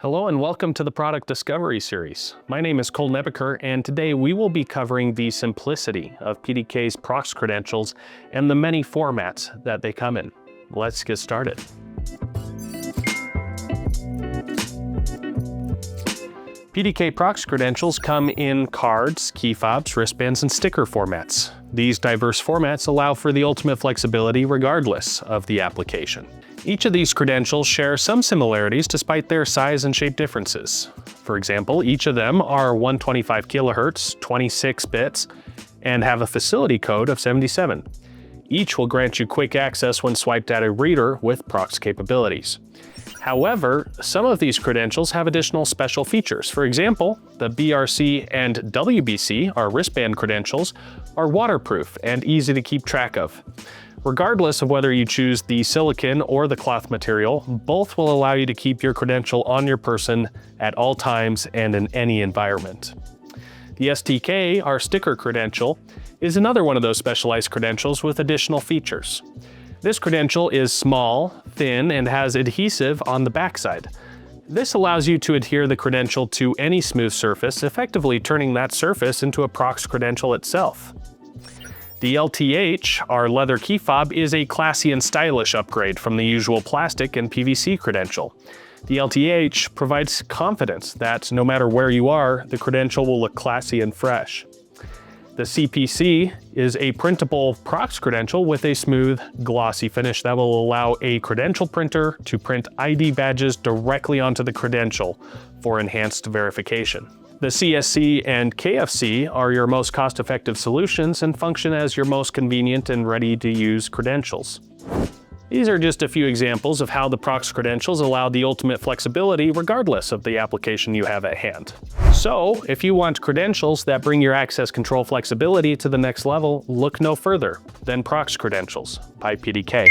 Hello and welcome to the Product Discovery Series. My name is Cole Nebeker, and today we will be covering the simplicity of PDK's Prox credentials and the many formats that they come in. Let's get started. PDK Prox credentials come in cards, key fobs, wristbands, and sticker formats. These diverse formats allow for the ultimate flexibility regardless of the application. Each of these credentials share some similarities despite their size and shape differences. For example, each of them are 125 kilohertz, 26 bits, and have a facility code of 77. Each will grant you quick access when swiped at a reader with Prox capabilities. However, some of these credentials have additional special features. For example, the BRC and WBC, our wristband credentials, are waterproof and easy to keep track of. Regardless of whether you choose the silicon or the cloth material, both will allow you to keep your credential on your person at all times and in any environment. The STK, our sticker credential, is another one of those specialized credentials with additional features. This credential is small, thin, and has adhesive on the backside. This allows you to adhere the credential to any smooth surface, effectively turning that surface into a Prox credential itself. The LTH, our leather key fob, is a classy and stylish upgrade from the usual plastic and PVC credential. The LTH provides confidence that no matter where you are, the credential will look classy and fresh. The CPC is a printable Prox credential with a smooth, glossy finish that will allow a credential printer to print ID badges directly onto the credential for enhanced verification. The CSC and KFC are your most cost-effective solutions and function as your most convenient and ready-to-use credentials. These are just a few examples of how the Prox credentials allow the ultimate flexibility regardless of the application you have at hand. So, if you want credentials that bring your access control flexibility to the next level, look no further than Prox credentials by PDK.